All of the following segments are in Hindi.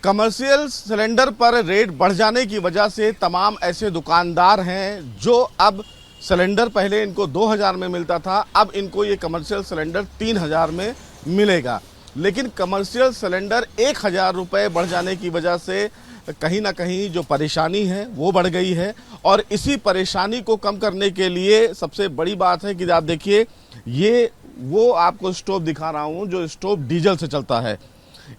कमर्शियल सिलेंडर पर रेट बढ़ जाने की वजह से तमाम ऐसे दुकानदार हैं जो अब सिलेंडर पहले इनको 2000 में मिलता था, अब इनको ये कमर्शियल सिलेंडर 3000 में मिलेगा। लेकिन कमर्शियल सिलेंडर 1000 रुपये बढ़ जाने की वजह से कहीं ना कहीं जो परेशानी है वो बढ़ गई है। और इसी परेशानी को कम करने के लिए सबसे बड़ी बात है कि आप देखिए, ये वो आपको स्टोव दिखा रहा हूँ जो स्टोव डीजल से चलता है।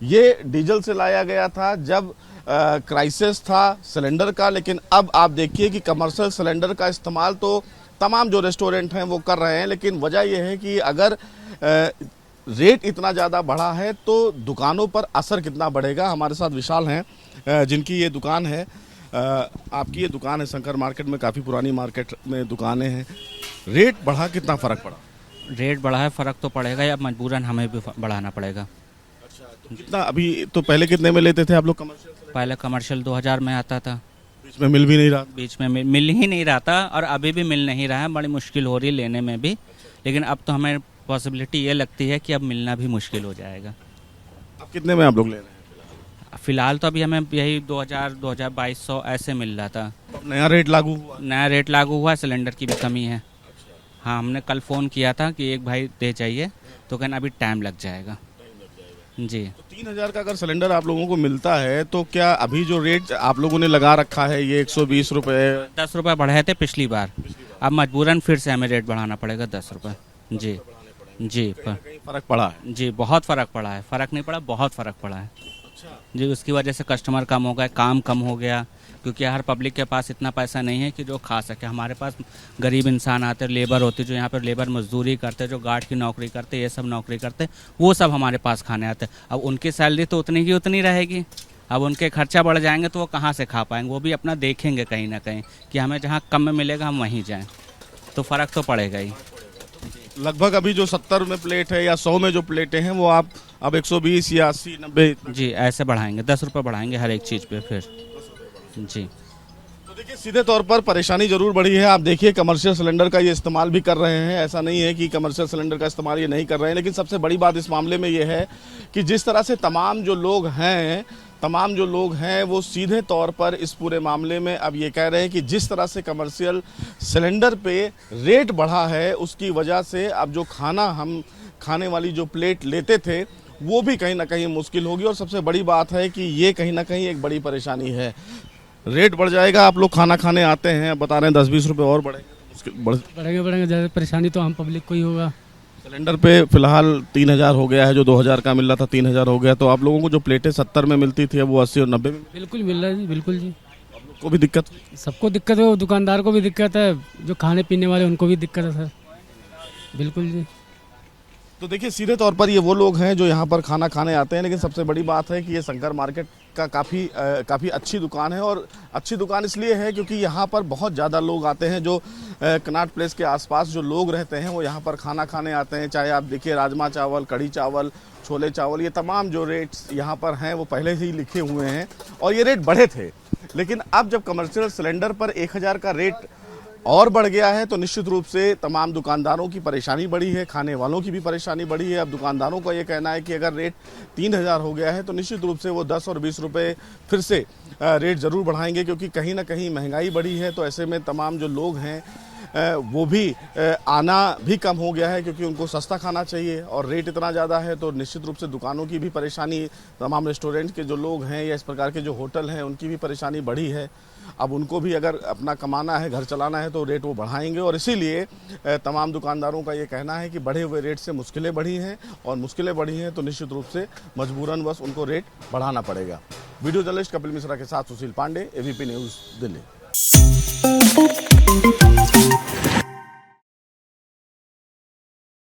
ये डीजल से लाया गया था जब क्राइसिस था सिलेंडर का, लेकिन अब आप देखिए कि कमर्शियल सिलेंडर का इस्तेमाल तो तमाम जो रेस्टोरेंट हैं वो कर रहे हैं। लेकिन वजह यह है कि अगर रेट इतना ज़्यादा बढ़ा है तो दुकानों पर असर कितना बढ़ेगा। हमारे साथ विशाल हैं जिनकी ये दुकान है। आपकी ये दुकान है शंकर मार्केट में, काफ़ी पुरानी मार्केट में दुकानें हैं। रेट बढ़ा, कितना फ़र्क पड़ा? रेट बढ़ा है, फ़र्क तो पड़ेगा या मजबूरन हमें भी बढ़ाना पड़ेगा। अच्छा, तो कितना अभी, तो पहले कितने में लेते थे आप लोग कमर्शियल? पहले कमर्शियल 2000 में आता था, बीच में मिल भी नहीं रहा, बीच में मिल ही नहीं रहा था और अभी भी मिल नहीं रहा है। बड़ी मुश्किल हो रही है लेने में भी, लेकिन अब तो हमें पॉसिबिलिटी ये लगती है कि अब मिलना भी मुश्किल हो जाएगा। अब कितने में आप लोग ले रहे हैं? फिलहाल तो अभी हमें यही 2000 2200 ऐसे मिल रहा था। अब नया रेट लागू हुआ? नया रेट लागू हुआ, सिलेंडर की भी कमी है। हाँ, हमने कल फ़ोन किया था कि एक भाई दे चाहिए, तो कहना अभी टाइम लग जाएगा जी। तो 3000 का अगर सिलेंडर आप लोगों को मिलता है तो क्या अभी जो रेट आप लोगों ने लगा रखा है ये 120 रुपये, 10 रुपये बढ़ाए थे पिछली बार, अब मजबूरन फिर से हमें रेट बढ़ाना पड़ेगा 10 रुपये जी। जी फ़र्क पड़ा है? जी, बहुत फ़र्क पड़ा है। फ़र्क नहीं पड़ा, बहुत फ़र्क पड़ा है जी। उसकी वजह से कस्टमर कम हो गए, काम कम हो गया, क्योंकि हर पब्लिक के पास इतना पैसा नहीं है कि जो खा सके। हमारे पास गरीब इंसान आते, लेबर होती, जो यहाँ पर लेबर मजदूरी करते, जो गार्ड की नौकरी करते, ये सब नौकरी करते, वो सब हमारे पास खाने आते। अब उनकी सैलरी तो उतनी की उतनी रहेगी, अब उनके खर्चा बढ़ जाएंगे तो वो कहाँ से खा पाएंगे। वो भी अपना देखेंगे कहीं ना कहीं कि हमें जहाँ कम में मिलेगा हम वहीं जाएँ, तो फ़र्क तो पड़ेगा ही। लगभग अभी जो 70 में प्लेट है या 100 में जो प्लेटें हैं वो आप अब 120 या 80 90 जी ऐसे बढ़ाएंगे, 10 रुपये बढ़ाएंगे हर एक चीज़ पे फिर जी। तो देखिए, सीधे तौर पर परेशानी जरूर बढ़ी है। आप देखिए, कमर्शियल सिलेंडर का ये इस्तेमाल भी कर रहे हैं, ऐसा नहीं है कि कमर्शियल सिलेंडर का इस्तेमाल ये नहीं कर रहे हैं। लेकिन सबसे बड़ी बात इस मामले में ये है कि जिस तरह से तमाम जो लोग हैं वो सीधे तौर पर इस पूरे मामले में अब ये कह रहे हैं कि जिस तरह से कमर्शियल सिलेंडर पे रेट बढ़ा है उसकी वजह से अब जो खाना हम खाने वाली जो प्लेट लेते थे वो भी कहीं ना कहीं मुश्किल होगी। और सबसे बड़ी बात है कि ये कहीं ना कहीं एक बड़ी परेशानी है। रेट बढ़ जाएगा, आप लोग खाना खाने आते हैं, बता रहे हैं 10-20 रुपये और बढ़ेंगे। ज़्यादा परेशानी तो हम पब्लिक को ही होगा। सिलेंडर पे फिलहाल 3000 हो गया है, जो 2000 का मिल रहा था 3000 हो गया। तो आप लोगों को जो प्लेटें 70 में मिलती थी अब वो 80 और 90 में बिल्कुल मिल रहा है जी, बिल्कुल जी। आप लोग को भी दिक्कत? सबको दिक्कत है, वो दुकानदार को भी दिक्कत है, जो खाने पीने वाले उनको भी दिक्कत है सर, बिल्कुल जी। तो देखिए, सीधे तौर पर ये वो लोग हैं जो यहाँ पर खाना खाने आते हैं। लेकिन सबसे बड़ी बात है कि ये शंकर मार्केट का काफ़ी अच्छी दुकान है। और अच्छी दुकान इसलिए है क्योंकि यहाँ पर बहुत ज़्यादा लोग आते हैं। जो कनॉट प्लेस के आसपास जो लोग रहते हैं वो यहाँ पर खाना खाने आते हैं। चाहे आप देखिए, राजमा चावल, कढ़ी चावल, छोले चावल, ये तमाम जो रेट्स यहाँ पर हैं वो पहले ही लिखे हुए हैं और ये रेट बढ़े थे। लेकिन अब जब कमर्शियल सिलेंडर पर 1000 का रेट और बढ़ गया है तो निश्चित रूप से तमाम दुकानदारों की परेशानी बढ़ी है, खाने वालों की भी परेशानी बढ़ी है। अब दुकानदारों का ये कहना है कि अगर रेट 3000 हो गया है तो निश्चित रूप से वो 10 और 20 रुपये फिर से रेट ज़रूर बढ़ाएंगे, क्योंकि कहीं ना कहीं महंगाई बढ़ी है। तो ऐसे में तमाम जो लोग हैं वो भी आना भी कम हो गया है, क्योंकि उनको सस्ता खाना चाहिए और रेट इतना ज़्यादा है। तो निश्चित रूप से दुकानों की भी परेशानी, तमाम रेस्टोरेंट के जो लोग हैं या इस प्रकार के जो होटल हैं उनकी भी परेशानी बढ़ी है। अब उनको भी अगर अपना कमाना है, घर चलाना है तो रेट वो बढ़ाएंगे। और इसीलिए तमाम दुकानदारों का ये कहना है कि बढ़े हुए रेट से मुश्किलें बढ़ी हैं, और मुश्किलें बढ़ी हैं तो निश्चित रूप से मजबूरन बस उनको रेट बढ़ाना पड़ेगा। वीडियो जर्नलिस्ट कपिल मिश्रा के साथ सुशील पांडे, AVP न्यूज़, दिल्ली।